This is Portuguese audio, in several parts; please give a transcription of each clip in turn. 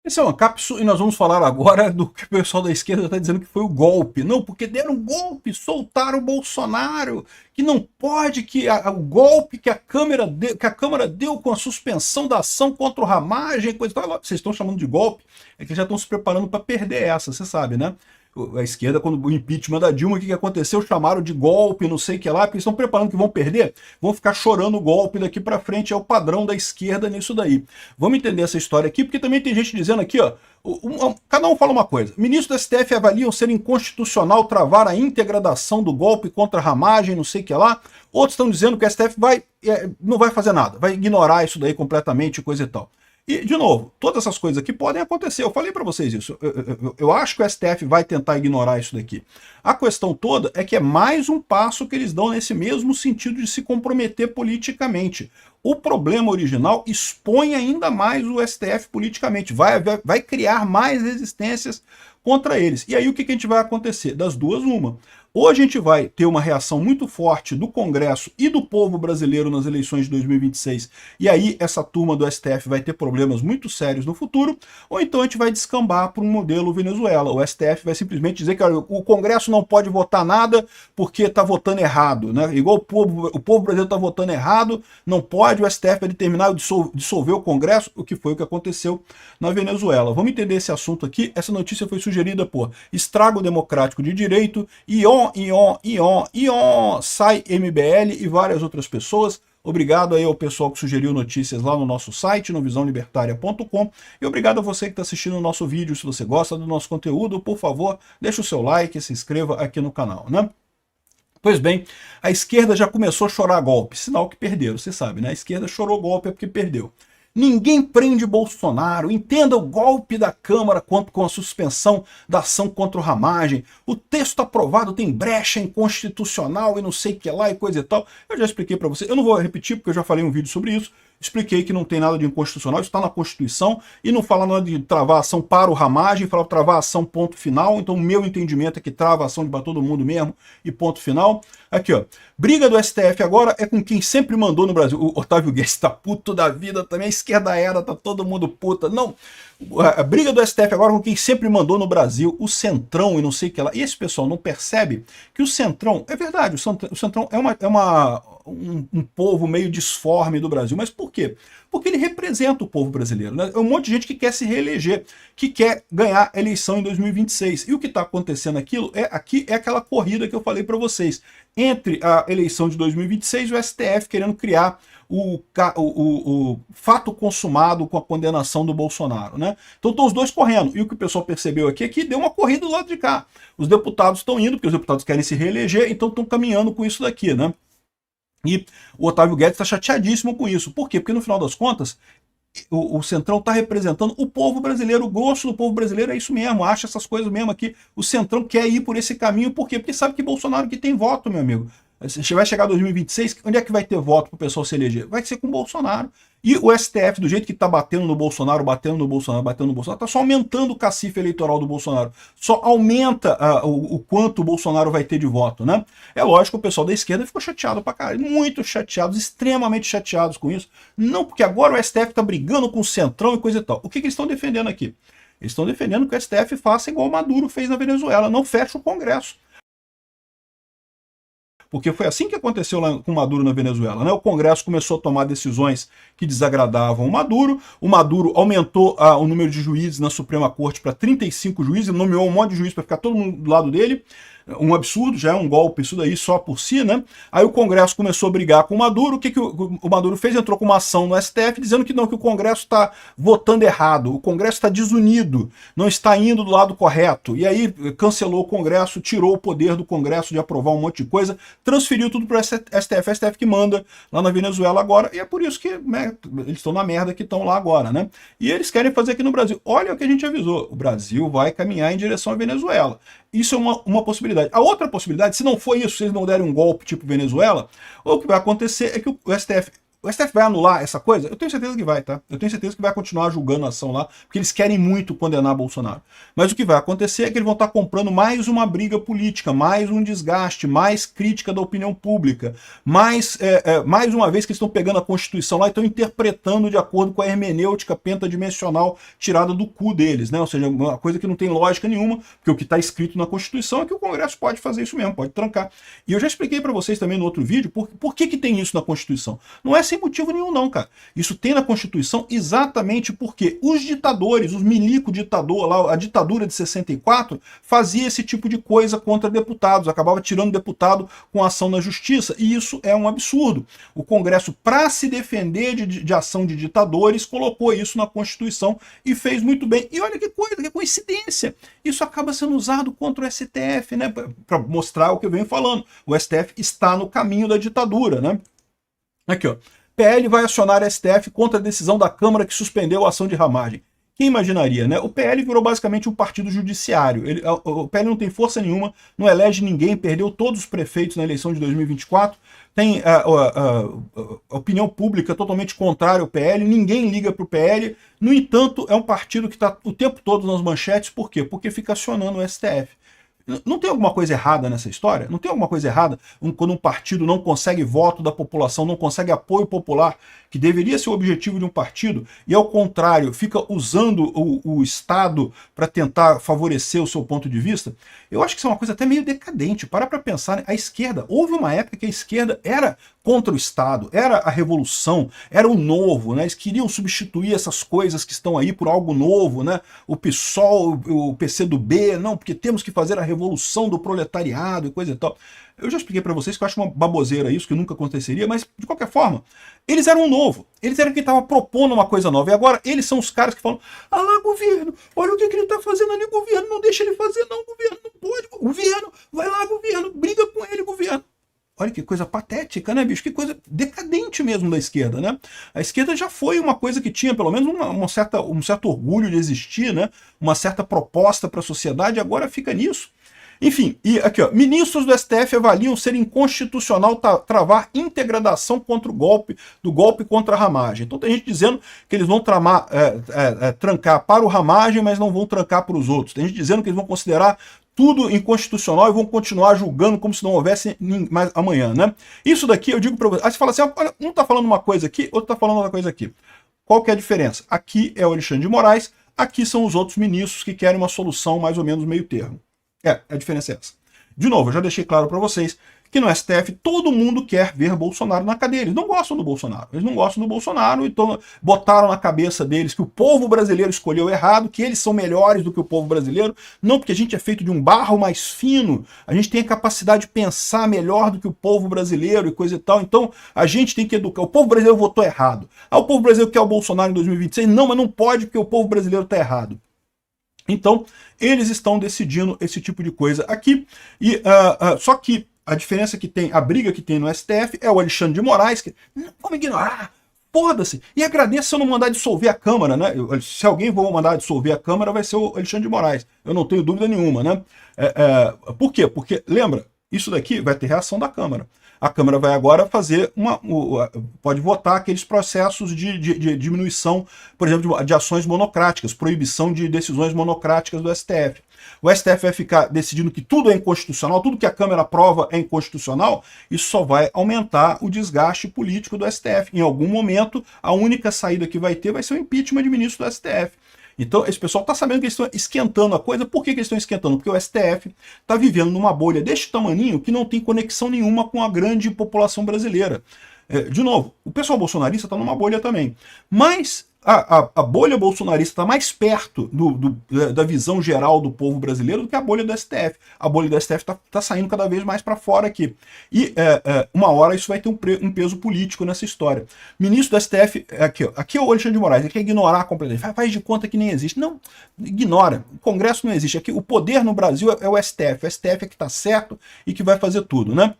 Esse é uma cápsula e nós vamos falar agora do que o pessoal da esquerda está dizendo que foi o golpe. Não, porque deram um golpe, soltaram o Bolsonaro, que não pode, o golpe que a Câmara deu com a suspensão da ação contra o Ramagem, coisa e tal. Vocês estão chamando de golpe, é que já estão se preparando para perder essa, você sabe, né? A esquerda, quando o impeachment da Dilma, o que aconteceu? Chamaram de golpe, não sei o que lá, porque eles estão preparando que vão perder, vão ficar chorando o golpe daqui para frente, é o padrão da esquerda nisso daí. Vamos entender essa história aqui, porque também tem gente dizendo aqui, ó, cada um fala uma coisa. Ministros do STF avaliam ser inconstitucional travar a íntegra da ação do golpe contra a Ramagem, não sei o que lá. Outros estão dizendo que o STF não vai fazer nada, vai ignorar isso daí completamente, coisa e tal. E, de novo, todas essas coisas aqui podem acontecer. Eu falei para vocês isso. Eu acho que o STF vai tentar ignorar isso daqui. A questão toda é que é mais um passo que eles dão nesse mesmo sentido de se comprometer politicamente. O problema original expõe ainda mais o STF politicamente. Vai criar mais resistências contra eles. E aí o que a gente vai acontecer? Das duas, uma. Ou a gente vai ter uma reação muito forte do Congresso e do povo brasileiro nas eleições de 2026, e aí essa turma do STF vai ter problemas muito sérios no futuro, ou então a gente vai descambar para um modelo Venezuela. O STF vai simplesmente dizer que olha, o Congresso não pode votar nada porque está votando errado, né? Igual o povo brasileiro está votando errado, não pode, o STF vai determinar dissolver o Congresso, o que foi o que aconteceu na Venezuela. Vamos entender esse assunto aqui. Essa notícia foi sugerida por Estrago Democrático de Direito, Sai MBL e várias outras pessoas. Obrigado aí ao pessoal que sugeriu notícias lá no nosso site, no visãolibertaria.com, e obrigado a você que está assistindo o nosso vídeo. Se você gosta do nosso conteúdo, por favor, deixa o seu like e se inscreva aqui no canal, né? Pois bem, a esquerda já começou a chorar golpe, sinal que perderam, você sabe, né? A esquerda chorou golpe é porque perdeu. Ninguém prende Bolsonaro. Entenda o golpe da Câmara com a suspensão da ação contra o Ramagem. O texto aprovado tem brecha inconstitucional e não sei o que lá e coisa e tal. Eu já expliquei para você. Eu não vou repetir porque eu já falei um vídeo sobre isso. Expliquei que não tem nada de inconstitucional, isso está na Constituição, e não fala nada de travar a ação para o Ramagem, fala travar a ação ponto final. Então o meu entendimento é que trava a ação para todo mundo mesmo e ponto final. Aqui, ó, briga do STF agora é com quem sempre mandou no Brasil. O Otávio Guedes tá puto da vida também, a esquerda era, tá todo mundo puta. Não, a briga do STF agora é com quem sempre mandou no Brasil, o Centrão e não sei o que lá. E esse pessoal não percebe que o Centrão, é verdade, o Centrão um povo meio disforme do Brasil. Mas por quê? Porque ele representa o povo brasileiro, né? É um monte de gente que quer se reeleger, que quer ganhar a eleição em 2026. E o que está acontecendo aqui é aquela corrida que eu falei para vocês. Entre a eleição de 2026 e o STF querendo criar o fato consumado com a condenação do Bolsonaro, né? Então estão os dois correndo. E o que o pessoal percebeu aqui é que deu uma corrida do lado de cá. Os deputados estão indo, porque os deputados querem se reeleger, então estão caminhando com isso daqui, né? E o Otávio Guedes está chateadíssimo com isso. Por quê? Porque no final das contas, o Centrão está representando o povo brasileiro, o grosso do povo brasileiro é isso mesmo, acha essas coisas mesmo aqui. O Centrão quer ir por esse caminho, por quê? Porque sabe que Bolsonaro que tem voto, meu amigo. Vai chegar 2026, onde é que vai ter voto para o pessoal se eleger? Vai ser com o Bolsonaro. E o STF, do jeito que está batendo no Bolsonaro, está só aumentando o cacife eleitoral do Bolsonaro. Só aumenta o quanto o Bolsonaro vai ter de voto, né? É lógico que o pessoal da esquerda ficou chateado pra caralho, muito chateados, extremamente chateados com isso. Não, porque agora o STF está brigando com o Centrão e coisa e tal. O que eles estão defendendo aqui? Eles estão defendendo que o STF faça igual o Maduro fez na Venezuela, não feche o Congresso. Porque foi assim que aconteceu lá com o Maduro na Venezuela, né? O Congresso começou a tomar decisões que desagradavam o Maduro aumentou o número de juízes na Suprema Corte para 35 juízes, nomeou um monte de juízes para ficar todo mundo do lado dele, um absurdo, já é um golpe isso daí só por si, né? Aí o Congresso começou a brigar com o Maduro, o que o Maduro fez? Entrou com uma ação no STF dizendo que não, que o Congresso está votando errado, o Congresso está desunido, não está indo do lado correto, e aí cancelou o Congresso, tirou o poder do Congresso de aprovar um monte de coisa, transferiu tudo para o STF que manda lá na Venezuela agora, e é por isso que, né, eles estão na merda que estão lá agora, né? E eles querem fazer aqui no Brasil. Olha o que a gente avisou, o Brasil vai caminhar em direção à Venezuela. Isso é uma possibilidade. A outra possibilidade, se não for isso, se eles não derem um golpe tipo Venezuela, o que vai acontecer é que o STF O STF vai anular essa coisa? Eu tenho certeza que vai, tá? Eu tenho certeza que vai continuar julgando a ação lá, porque eles querem muito condenar Bolsonaro. Mas o que vai acontecer é que eles vão estar comprando mais uma briga política, mais um desgaste, mais crítica da opinião pública, mais uma vez que eles estão pegando a Constituição lá e estão interpretando de acordo com a hermenêutica pentadimensional tirada do cu deles, né? Ou seja, uma coisa que não tem lógica nenhuma, porque o que está escrito na Constituição é que o Congresso pode fazer isso mesmo, pode trancar. E eu já expliquei para vocês também no outro vídeo por que tem isso na Constituição. Não é sem motivo nenhum não, cara. Isso tem na Constituição exatamente porque os ditadores, os milico-ditador lá, a ditadura de 64, fazia esse tipo de coisa contra deputados, acabava tirando deputado com ação na justiça, e isso é um absurdo. O Congresso, para se defender de ação de ditadores, colocou isso na Constituição e fez muito bem. E olha que coisa, que coincidência. Isso acaba sendo usado contra o STF, né, para mostrar o que eu venho falando. O STF está no caminho da ditadura, né? Aqui, ó. PL vai acionar STF contra a decisão da Câmara que suspendeu a ação de ramagem. Quem imaginaria, né? O PL virou basicamente um partido judiciário. O PL não tem força nenhuma, não elege ninguém, perdeu todos os prefeitos na eleição de 2024, tem a opinião pública totalmente contrária ao PL, ninguém liga para o PL. No entanto, é um partido que está o tempo todo nas manchetes. Por quê? Porque fica acionando o STF. Não tem alguma coisa errada nessa história? Não tem alguma coisa errada quando um partido não consegue voto da população, não consegue apoio popular, que deveria ser o objetivo de um partido, e ao contrário, fica usando o Estado para tentar favorecer o seu ponto de vista? Eu acho que isso é uma coisa até meio decadente. Para pensar, né? A esquerda, houve uma época que a esquerda era contra o Estado, era a revolução, era o novo, né? Eles queriam substituir essas coisas que estão aí por algo novo, né? O PSOL, o PCdoB, não, porque temos que fazer a revolução do proletariado e coisa e tal. Eu já expliquei para vocês que eu acho uma baboseira isso, que nunca aconteceria, mas de qualquer forma, eles eram o novo, eles eram quem estava propondo uma coisa nova, e agora eles são os caras que falam: ah lá, governo, olha o que ele está fazendo ali, governo, não deixa ele fazer não, governo, não pode, governo, vai lá, governo, briga com ele, governo. Olha que coisa patética, né, bicho? Que coisa decadente mesmo da esquerda, né? A esquerda já foi uma coisa que tinha pelo menos um certo orgulho de existir, né? Uma certa proposta para a sociedade, agora fica nisso. Enfim, e aqui, ó, ministros do STF avaliam ser inconstitucional travar integra da ação contra o golpe, do golpe contra a ramagem. Então tem gente dizendo que eles vão trancar para o ramagem, mas não vão trancar para os outros. Tem gente dizendo que eles vão considerar tudo inconstitucional e vão continuar julgando como se não houvesse mais amanhã, né? Isso daqui eu digo para você. Aí você fala assim, olha, um tá falando uma coisa aqui, outro tá falando outra coisa aqui. Qual que é a diferença? Aqui é o Alexandre de Moraes, aqui são os outros ministros que querem uma solução mais ou menos meio termo. A diferença é essa. De novo, eu já deixei claro para vocês que no STF todo mundo quer ver Bolsonaro na cadeia. Eles não gostam do Bolsonaro. Eles não gostam do Bolsonaro, então botaram na cabeça deles que o povo brasileiro escolheu errado, que eles são melhores do que o povo brasileiro. Não, porque a gente é feito de um barro mais fino, a gente tem a capacidade de pensar melhor do que o povo brasileiro e coisa e tal. Então a gente tem que educar. O povo brasileiro votou errado. Ah, o povo brasileiro quer o Bolsonaro em 2026? Não, mas não pode porque o povo brasileiro está errado. Então, eles estão decidindo esse tipo de coisa aqui. E só que a diferença que tem, a briga que tem no STF é o Alexandre de Moraes, que não vamos ignorar, foda-se. E agradeço se eu não mandar dissolver a Câmara, né? Se alguém for mandar dissolver a Câmara, vai ser o Alexandre de Moraes. Eu não tenho dúvida nenhuma, né? Por quê? Porque, lembra, isso daqui vai ter reação da Câmara. A Câmara vai agora fazer pode votar aqueles processos de diminuição, por exemplo, de ações monocráticas, proibição de decisões monocráticas do STF. O STF vai ficar decidindo que tudo é inconstitucional, tudo que a Câmara aprova é inconstitucional, isso só vai aumentar o desgaste político do STF. Em algum momento, a única saída que vai ter vai ser o impeachment de ministro do STF. Então, esse pessoal está sabendo que eles estão esquentando a coisa. Por que eles estão esquentando? Porque o STF está vivendo numa bolha deste tamaninho que não tem conexão nenhuma com a grande população brasileira. De novo, o pessoal bolsonarista está numa bolha também. Mas a bolha bolsonarista está mais perto da visão geral do povo brasileiro do que a bolha do STF. A bolha do STF está saindo cada vez mais para fora aqui. E uma hora isso vai ter um peso político nessa história. Ministro do STF, aqui é o Alexandre de Moraes, ele quer ignorar completamente. Faz de conta que nem existe. Não, ignora. O Congresso não existe. Aqui, o poder no Brasil é o STF. O STF é que está certo e que vai fazer tudo, né?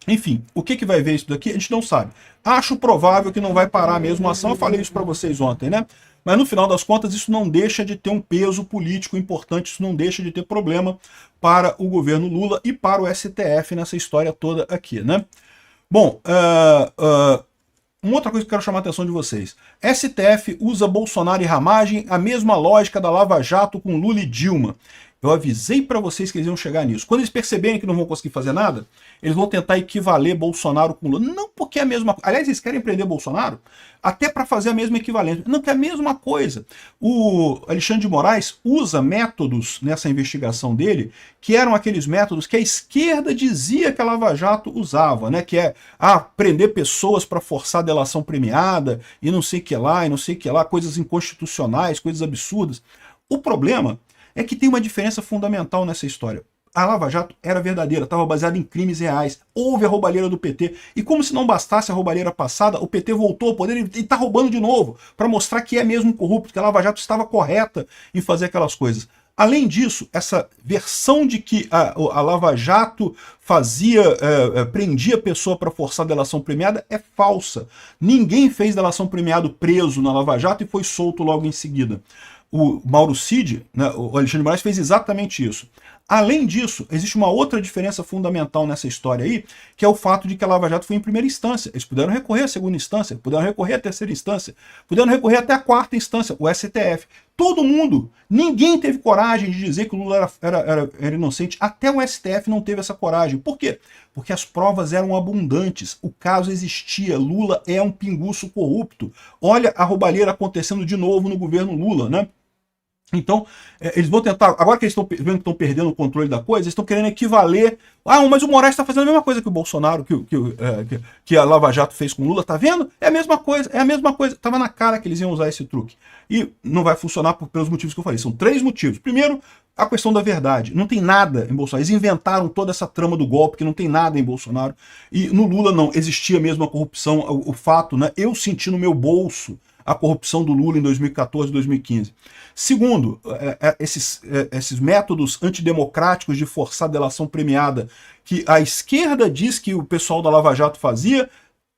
Enfim, o que vai ver isso daqui, a gente não sabe. Acho provável que não vai parar mesmo a ação, eu falei isso para vocês ontem, né? Mas no final das contas isso não deixa de ter um peso político importante, isso não deixa de ter problema para o governo Lula e para o STF nessa história toda aqui, né? Bom, uma outra coisa que eu quero chamar a atenção de vocês. STF usa Bolsonaro e ramagem, a mesma lógica da Lava Jato com Lula e Dilma. Eu avisei para vocês que eles iam chegar nisso. Quando eles perceberem que não vão conseguir fazer nada, eles vão tentar equivaler Bolsonaro com Lula. Não porque é a mesma coisa. Aliás, eles querem prender Bolsonaro até para fazer a mesma equivalência. Não, que é a mesma coisa. O Alexandre de Moraes usa métodos nessa investigação dele que eram aqueles métodos que a esquerda dizia que a Lava Jato usava, né? Que é prender pessoas para forçar delação premiada e não sei o que lá, e não sei o que lá, coisas inconstitucionais, coisas absurdas. O problema é que tem uma diferença fundamental nessa história. A Lava Jato era verdadeira, estava baseada em crimes reais. Houve a roubalheira do PT. E como se não bastasse a roubalheira passada, o PT voltou ao poder e está roubando de novo, para mostrar que é mesmo corrupto, que a Lava Jato estava correta em fazer aquelas coisas. Além disso, essa versão de que a Lava Jato prendia a pessoa para forçar delação premiada é falsa. Ninguém fez delação premiado preso na Lava Jato e foi solto logo em seguida. O Mauro Cid, né, o Alexandre de Moraes, fez exatamente isso. Além disso, existe uma outra diferença fundamental nessa história aí, que é o fato de que a Lava Jato foi em primeira instância. Eles puderam recorrer à segunda instância, puderam recorrer à terceira instância, puderam recorrer até a quarta instância, o STF. Todo mundo, ninguém teve coragem de dizer que o Lula era inocente, até o STF não teve essa coragem. Por quê? Porque as provas eram abundantes, o caso existia, Lula é um pinguço corrupto. Olha a roubalheira acontecendo de novo no governo Lula, né? Então, eles vão tentar, agora que eles estão vendo que estão perdendo o controle da coisa, eles estão querendo equivaler. Mas o Moraes está fazendo a mesma coisa que o Bolsonaro, que a Lava Jato fez com o Lula, tá vendo? É a mesma coisa, é a mesma coisa. Tava na cara que eles iam usar esse truque. E não vai funcionar pelos motivos que eu falei. São 3 motivos. Primeiro, a questão da verdade. Não tem nada em Bolsonaro. Eles inventaram toda essa trama do golpe, que não tem nada em Bolsonaro. E no Lula não, existia mesmo a corrupção, o fato, né? Eu senti no meu bolso a corrupção do Lula em 2014, 2015. Segundo, esses métodos antidemocráticos de forçar delação premiada que a esquerda diz que o pessoal da Lava Jato fazia,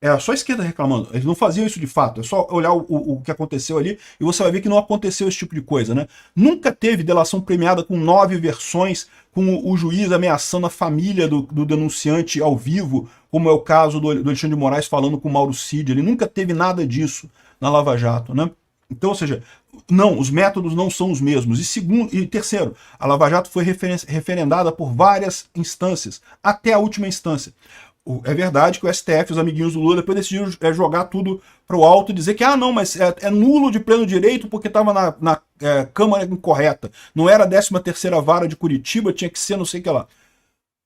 é só a esquerda reclamando. Eles não faziam isso de fato. É só olhar o que aconteceu ali e você vai ver que não aconteceu esse tipo de coisa, né? Nunca teve delação premiada com 9 versões, com o juiz ameaçando a família do denunciante ao vivo, como é o caso do Alexandre de Moraes falando com o Mauro Cid. Ele nunca teve nada disso na Lava Jato, né? Então, ou seja, não, os métodos não são os mesmos. E terceiro, a Lava Jato foi referendada por várias instâncias, até a última instância. É verdade que o STF, os amiguinhos do Lula, depois decidiram jogar tudo para o alto e dizer que, não, mas é nulo de pleno direito porque estava na Câmara incorreta. Não era a 13ª Vara de Curitiba, tinha que ser não sei o que lá.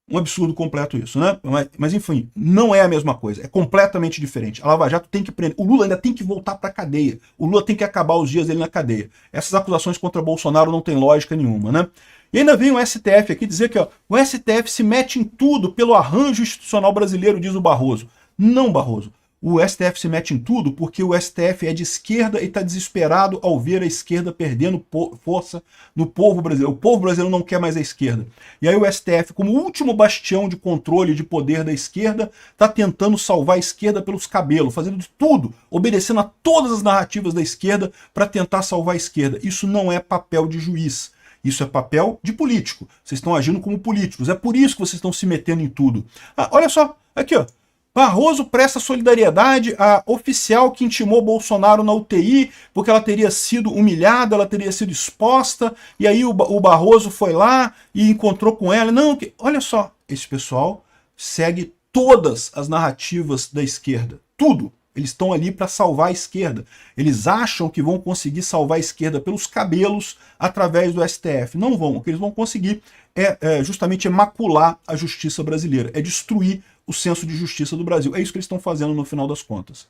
Um absurdo completo isso, né? Mas enfim, não é a mesma coisa, é completamente diferente. A Lava Jato tem que prender, o Lula ainda tem que voltar para a cadeia, o Lula tem que acabar os dias dele na cadeia. Essas acusações contra Bolsonaro não tem lógica nenhuma, né? E ainda vem o STF aqui dizer que o STF se mete em tudo pelo arranjo institucional brasileiro, diz o Barroso. Não, Barroso. O STF se mete em tudo porque o STF é de esquerda e está desesperado ao ver a esquerda perdendo força no povo brasileiro. O povo brasileiro não quer mais a esquerda. E aí o STF, como último bastião de controle de poder da esquerda, está tentando salvar a esquerda pelos cabelos, fazendo de tudo, obedecendo a todas as narrativas da esquerda para tentar salvar a esquerda. Isso não é papel de juiz. Isso é papel de político. Vocês estão agindo como políticos. É por isso que vocês estão se metendo em tudo. Olha só, aqui ó. Barroso presta solidariedade à oficial que intimou Bolsonaro na UTI, porque ela teria sido humilhada, ela teria sido exposta, e aí o Barroso foi lá e encontrou com ela. Não, olha só, esse pessoal segue todas as narrativas da esquerda, tudo. Eles estão ali para salvar a esquerda. Eles acham que vão conseguir salvar a esquerda pelos cabelos através do STF. Não vão. O que eles vão conseguir é justamente macular a justiça brasileira, é destruir o senso de justiça do Brasil. É isso que eles estão fazendo no final das contas.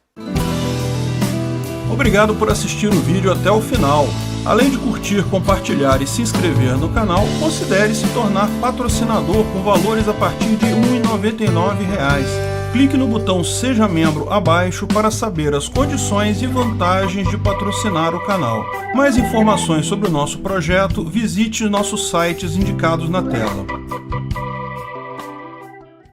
Obrigado por assistir o vídeo até o final. Além de curtir, compartilhar e se inscrever no canal, considere se tornar patrocinador com valores a partir de R$ 1,99. Clique no botão Seja Membro abaixo para saber as condições e vantagens de patrocinar o canal. Mais informações sobre o nosso projeto, visite nossos sites indicados na tela.